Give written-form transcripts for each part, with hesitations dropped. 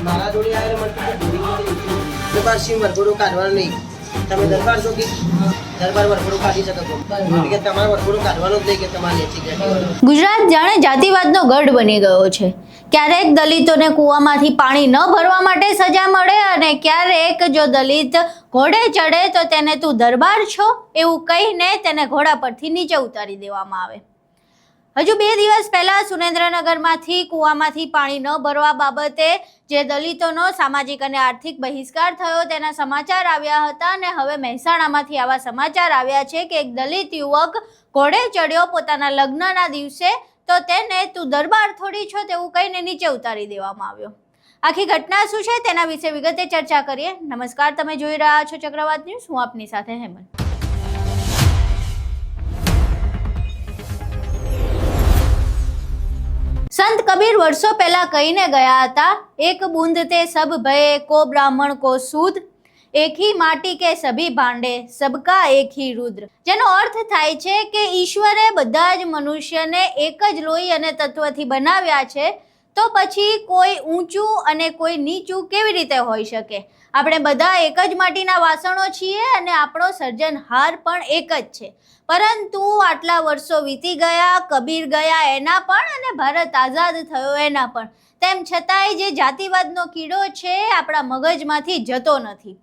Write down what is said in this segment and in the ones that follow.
મારા જોડે આવીને મને દરબાર સિંહ વરઘોડો કાઢવાનો નહીં. તમે દરબાર છો કે દરબાર વરઘોડો કાઢી શકો છો કે તમારે વરઘોડો કાઢવાનો જ નહીં કે તમારે લેતી ગયા. ગુજરાત જાણે જાતિવાદનો ગઢ બની ગયો છે. ક્યારેક દલિતોને કૂવામાંથી પાણી ન ભરવા માટે સજા મળે અને ક્યારેક જો દલિત ઘોડે ચડે તો તેને તું દરબાર છો એવું કહીને તેને ઘોડા પરથી નીચે ઉતારી દેવામાં આવે. હજુ 2 દિવસ પહેલા સુરેન્દ્રનગરમાંથી કૂવામાંથી પાણી ન ભરવા બાબતે જે દલિતોનો સામાજિક અને આર્થિક બહિષ્કાર થયો તેના સમાચાર આવ્યા હતા અને હવે મહેસાણામાંથી આવા સમાચાર આવ્યા છે કે એક દલિત યુવક ઘોડે ચડ્યો પોતાના લગ્નના દિવસે તો તેને તું દરબાર થોડી છો તેવું કહીને નીચે ઉતારી દેવામાં આવ્યો. આખી ઘટના શું છે તેના વિશે વિગતે ચર્ચા કરીએ. નમસ્કાર, તમે જોઈ રહ્યા છો ચક્રવાત ન્યૂઝ. હું આપની સાથે હેમંત. સંત કબીર વર્ષો પહેલા કહીને ગયા હતા, એક બૂંદ તે સબ ભય કો બ્રાહ્મણ કો સૂદ, એક ही माटी के सभी भांडे सबका एक ही रुद्र. જેનો અર્થ થાય છે કે ઈશ્વરે બધા જ મનુષ્યને એક જ લોહી અને તત્વથી બનાવ્યા છે, તો પછી કોઈ ઊંચું અને કોઈ નીચું કેવી રીતે હોઈ શકે? આપણે બધા એક જ માટીના વાસણો છીએ અને આપણો સર્જનહાર પણ એક જ છે. પરંતુ આટલા વર્ષો વીતી ગયા, કબીર ગયા એના પણ અને ભારત આઝાદ થયો એના પણ, તેમ છતાંય જે જાતિવાદનો કીડો છે આપણા મગજમાંથી જતો નથી.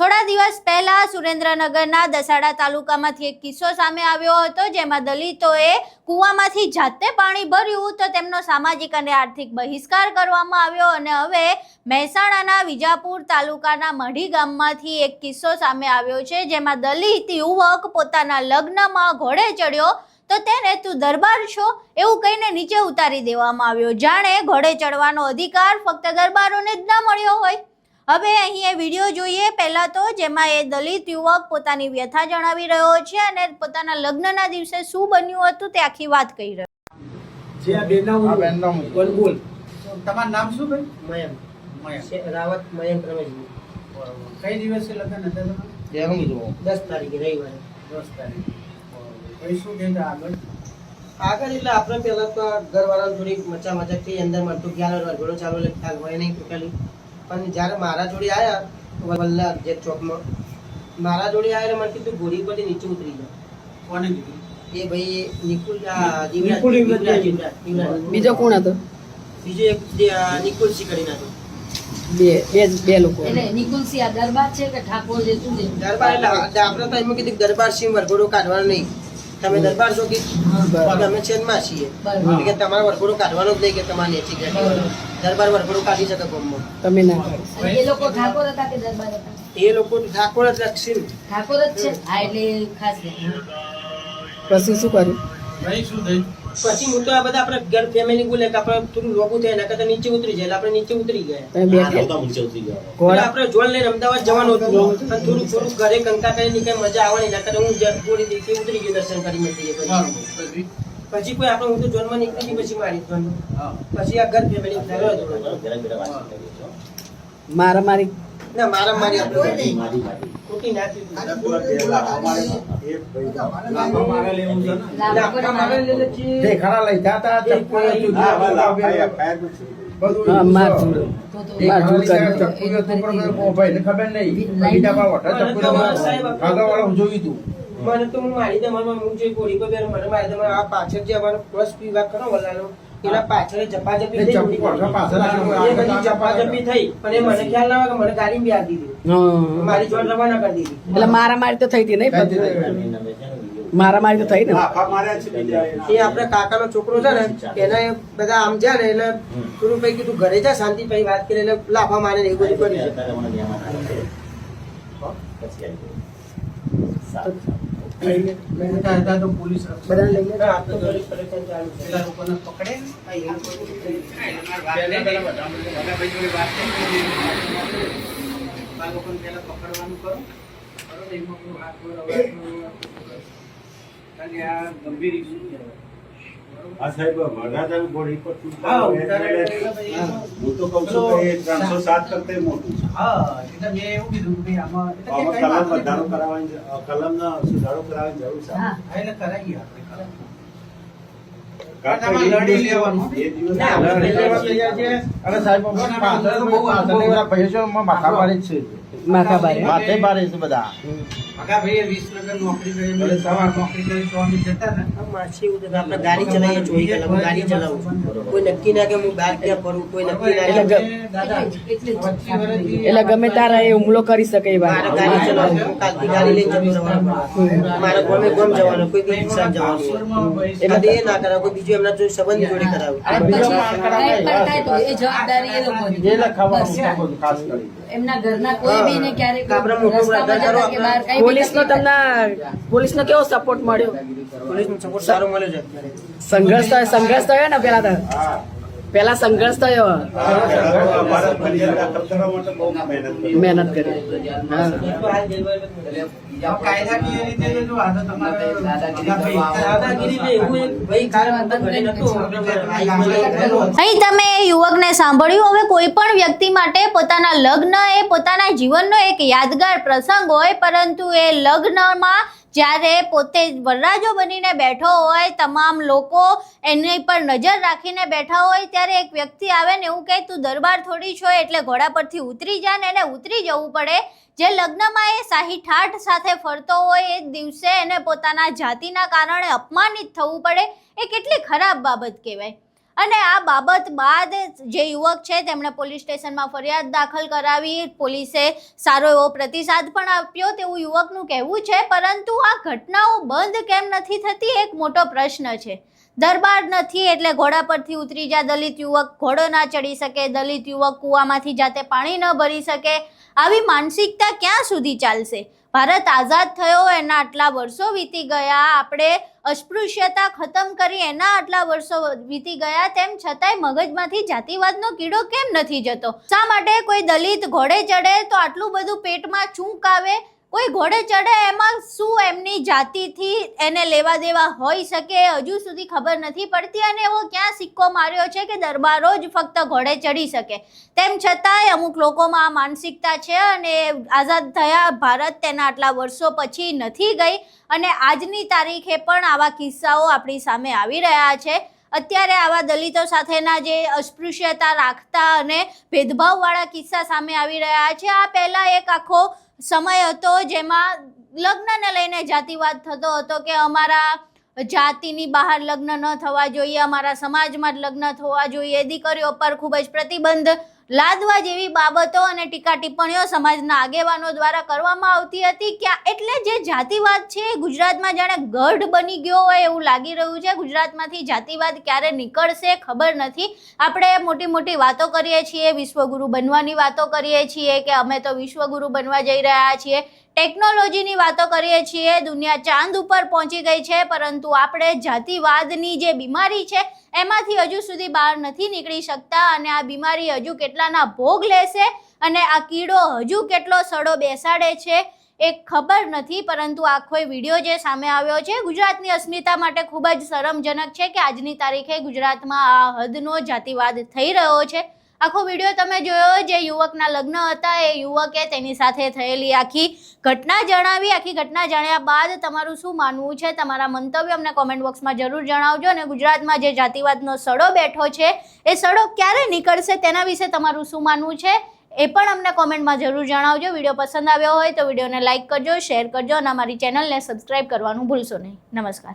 થોડા દિવસ પહેલા સુરેન્દ્રનગરના દસાડા તાલુકામાંથી એક કિસ્સો સામે આવ્યો હતો, જેમાં દલિતોએ કૂવામાંથી જાતે પાણી ભર્યું તો તેમનો સામાજિક અને આર્થિક બહિષ્કાર કરવામાં આવ્યો. અને હવે મહેસાણાના વિજાપુર તાલુકાના મઢી ગામમાંથી એક કિસ્સો સામે આવ્યો છે, જેમાં દલિત યુવક પોતાના લગ્નમાં ઘોડે ચડ્યો તો તેને તું દરબાર છો એવું કહીને નીચે ઉતારી દેવામાં આવ્યો. જાણે ઘોડે ચડવાનો અધિકાર ફક્ત દરબારોને જ ન મળ્યો હોય. હવે અહીં એ વિડીયો જોઈએ પહેલા તો, જેમાં એ દલિત યુવક પોતાની વ્યથા જણાવી રહ્યો છે અને પોતાના લગ્નના દિવસે શું બન્યું હતું તે આખી વાત કહી રહ્યો છે. આ બેનના બોલ બોલ. તમારું નામ શું ભાઈ? મયંક રાવત મયંક રમેશજી. કઈ દિવસે લગ્ન હતા તમારા? 10 તારીખે રવિવારે. 10 તારીખ. કઈ શું કહેતા આગળ? આગળ એટલે આપણે પહેલા તો ઘરવાળાને થોડી મચા મચક થઈ, અંદર મળતું ક્યારે વરઘોડો ચાલુ એટલે ખ્યાલ હોય નહીં ટોટલી. પણ જ્યારે મારા જોડે આવ્યા વલ્લા જે ચોકમાં મારા જોડે આવ્યા મને કીધું ઘોડી પરથી નીચે ઉતરી જાય. કોને કીધું? એ ભાઈ નિકુલ બીજો કોણ હતો? બીજો એક નિકુલ સી કરીને હતો. બે લોકો. એટલે નિકુલસિંહ આ દરબાર છે કે ઠાકોર છે શું છે? દરબાર એટલે આપણે તો એમ કીધું દરબાર સિંહ વરઘોડો કાઢવાનો નહીં. તમે દરબાર છો કે અમે છેદમાં છીએ કે તમારે વરઘોડો કાઢવાનો જ નહીં કે તમારે લેતી ગયા. દરબાર વરઘોડો કાઢી શકે ગામમાં. તમે ના અને એ લોકો ઠાકોર હતા કે દરબાર હતા? એ લોકો ઠાકોર જ લક્ષી ઠાકોર જ છે. હા, એટલે ખાસ છે. પછી શું કર્યું? ભાઈ શું થયું? પછી હું તો આ બધા આપણે ઘર ફેમિલી બોલે કે આપણે થોડું લોગું થાય એના કરતા નીચે ઉતરી જાય એટલે આપણે નીચે ઉતરી ગયા. તમે બે એટલે આપણે જોડ લઈને અમદાવાદ જવાનું હતું અને થોડું ઘરે કંકા કરીને કઈ મજા આવવાની એના કરતા હું થોડી નીચે ઉતરી ગયો દર્શન કરી મળીએ. પછી કોઈ આપણે હું તો જોનમાં નીકળી ગઈ પછી મારી જોન પછી આ ઘર ફેમિલી થયો હતો. મારામારી ના મારા મારી આપણે ખોટી નાખી ખરા લઈ જતા ખબર નહીં. મને તો હું મારી દે હું જે ગોળી પર મને મારી દે આ પાછળ જે અમારો પ્લસ વિભાગ ખરો વલાનો એના પાછળ ઝપાઝપી થઈ ઝપાઝપી થઈ પણ એ મને ખ્યાલ ના આવે કે મને ગાડી બી આપી દીધી, મારી જોડ રવાના કરી દીધી. એટલે મારામારી તો થઈ હતી નહીં? મારામારી તો થઈ ને. એ આપડે કાકાનો છોકરો છે ને એને બધા આમ છે ને એટલે થોડું કઈ કીધું ઘરે જા શાંતિ પછી વાત કરી એટલે લાફા મારે ને એવું બધું કર્યું છે. તો પોલીસ બધાને લઈ લે. આ તો પોલીસ પરેશાન ચાલુ છે. પેલા લોકોને પકડે ને પકડવાનું કરો. આ ગંભીર ઇસ્યુ કહેવાય. આ સાહેબ વરરાજા બોડી પર હા, ઉતારે હું તો કહું છું કે 307 કરતા મોટું છે. હા, એટલે મેં એવું કીધું કે ભાઈ આમાં એટલે કે આમાં કઈ કલમ વાત વધારો નથી. કરાવવાની કલમનો સુધારો કરાવવાની જરૂર છે. હા, એટલે કરાવીએ આપણે કલમ. તમારે લડી લેવાનું. એ દિવસ ના, આપણે લડી લેવા તૈયાર છે. અને સાહેબ પાછળ બહુ પાછળના ભાઈઓ છે, એમાં માથા ભારે જ છે. માથા ભારે. માથે ભારે છે બધા. કાકા ભાઈએ 20 લગન નોકરી કરી, ભલે સવાર નોકરી કરી તો અમે જતા ને. આ માસી એવું તો આપણે ગાડી ચલાવીએ 24 કલાક હું ગાડી ચલાવું. કોઈ નક્કી ના કે હું બહાર ક્યાં ફરું, કોઈ નક્કી ના એટલે કે દાદા, એટલે જ. 25 વર્ષથી એટલે ગમે તારા એ હુમલો કરી શકે એ મારે વાત. ગાડી ચલાવું. હું કાલથી ગાડી લઈને જતો રહેવાનો. મારે ગમે ગમ જવાનું, કોઈ કોઈ રિક્ષા જવાનું. એટલે એ ના કરાવ, કોઈ બીજું એમના જોડે સંબંધ જોડે કરાવું. આ બીજો માલ કરાવે. કાંઈ પણ થાય તો એ જવાબદારી એ લોકોની. એ લખાવાનું છે બધું ખાસ કરી. એમના ઘરના કોઈ બી ને ક્યારેક આપણે મોટું રસ્તામાં બ્રધર જતા કે બહાર કાંઈ બી પોલીસનો પોલીસનો કેવો સપોર્ટ મળ્યો? પોલીસનો સપોર્ટ સારો મળે છે અત્યારે. સંઘર્ષ થયો ને પેલા તો. હા. પેલા સંઘર્ષ થયો, અમારા ફરિયાદ દાખલ કરવા માટે બહુ મહેનત કરી. મહેનત કરી. હા. એ તો હાલ જેલમાં જ મળે. કાયદાકીય રીતે તો જો આ તો તમારે દાદાગીરી બે એવું એક ભાઈ કારણ હતો, ઘરે નતો. આપણે અહીં તમે એ યુવકને સાંભળ્યું. હવે કોઈ પણ વ્યક્તિ માટે પોતાના લગ્ન એ પોતાના જીવનનો એક યાદગાર પ્રસંગ હોય, પરંતુ એ લગ્નમાં જ્યારે પોતે વરરાજો બનીને બેઠો હોય, તમામ લોકો એની પર નજર રાખીને બેઠા હોય, ત્યારે એક વ્યક્તિ આવે ને એવું કહે તું દરબાર થોડી છો એટલે ઘોડા પરથી ઉતરી જા ને એને ઉતરી જવું પડે. જે લગ્નમાં એ શાહી ઠાઠ સાથે ફરતો હોય એ દિવસે એને પોતાના જાતિના કારણે અપમાનિત થવું પડે, એ કેટલી ખરાબ બાબત કહેવાય. અને આ બાબત બાદ જે યુવક છે તેમણે પોલીસ સ્ટેશનમાં ફરિયાદ દાખલ કરાવી. પોલીસે સારો એવો પ્રતિસાદ પણ આપ્યો તેવું યુવકનું કહેવું છે. પરંતુ આ ઘટનાઓ બંધ કેમ નથી થતી એક મોટો પ્રશ્ન છે. દરબાર નથી એટલે ઘોડા પરથી ઉતરી જા, દલિત યુવક ઘોડો ના ચડી શકે, દલિત યુવક કૂવામાંથી જાતે પાણી ન ભરી શકે, આવી માનસિકતા ક્યાં સુધી ચાલશે? ભારત આઝાદ થયો એના આટલા વર્ષો વીતી ગયા, આપણે અસ્પૃશ્યતા ખતમ કરી એના આટલા વર્ષો વીતી ગયા, તેમ છતાંય મગજમાંથી જાતિવાદનો કીડો કેમ નથી જતો? શા માટે કોઈ દલિત ઘોડે ચડે તો આટલું બધું પેટમાં ચૂંક આવે? કોઈ ઘોડે ચડે એમાં શું એમની જાતિથી એને લેવા દેવા હોઈ શકે હજુ સુધી ખબર નથી પડતી. અને એવો ક્યાં સિક્કો માર્યો છે કે દરબારો જ ફક્ત ઘોડે ચડી શકે? તેમ છતાંય અમુક લોકોમાં આ માનસિકતા છે અને આઝાદ થયા ભારત તેના આટલા વર્ષો પછી નથી ગઈ. અને આજની તારીખે પણ આવા કિસ્સાઓ આપણી સામે આવી રહ્યા છે. અત્યારે આવા દલિતો સાથેના જે અસ્પૃશ્યતા રાખતા અને ભેદભાવવાળા કિસ્સા સામે આવી રહ્યા છે. આ પહેલાં એક આખો સમય હતો જેમાં લગ્નને લઈને જાતિવાદ થતો હતો કે અમારા જાતિની બહાર લગ્ન ન થવા જોઈએ, અમારા સમાજમાં જ લગ્ન થવા જોઈએ, દીકરીઓ પર ખૂબ જ પ્રતિબંધ લાદવા જેવી બાબતો અને ટીકા ટિપ્પણીઓ સમાજના આગેવાનો દ્વારા કરવામાં આવતી હતી. એટલે જે જાતિવાદ છે એ ગુજરાતમાં જાણે ગઢ બની ગયો હોય એવું લાગી રહ્યું છે. ગુજરાતમાંથી જાતિવાદ ક્યારે નીકળશે ખબર નથી. આપણે મોટી મોટી વાતો કરીએ છીએ, વિશ્વગુરુ બનવાની વાતો કરીએ છીએ કે અમે તો વિશ્વગુરુ બનવા જઈ રહ્યા છીએ, ટેકનોલોજીની વાતો કરીએ છીએ, દુનિયા ચાંદ ઉપર પહોંચી ગઈ છે, પરંતુ આપણે જાતિવાદની જે બીમારી છે એમાંથી હજુ સુધી બહાર નથી નીકળી શકતા. અને આ બીમારી હજુ કેટલાના ભોગ લેશે અને આ કીડો હજુ કેટલો સડો બેસાડે છે એ ખબર નથી. પરંતુ આખો વિડીયો જે સામે આવ્યો છે ગુજરાતની અસ્મિતા માટે ખૂબ જ શરમજનક છે કે આજની તારીખે ગુજરાતમાં આ હદનો જાતિવાદ થઈ રહ્યો છે. આખો વિડીયો તમે જોયો, જે યુવકના લગ્ન હતા એ યુવકે તેની સાથે થયેલી આખી ઘટના જણાવી. આખી ઘટના જાણ્યા બાદ તમારું શું માનવું છે? તમારા મંતવ્ય અમને કોમેન્ટ બોક્સમાં જરૂર જણાવજો. અને ગુજરાતમાં જે જાતિવાદનો સડો બેઠો છે એ સડો ક્યારે નીકળશે તેના વિશે તમારું શું માનવું છે એ પણ અમને કોમેન્ટમાં જરૂર જણાવજો. વિડીયો પસંદ આવ્યો હોય તો વિડીયોને લાઇક કરજો, શેર કરજો અને અમારી ચેનલને સબસ્ક્રાઈબ કરવાનું ભૂલશો નહીં. નમસ્કાર.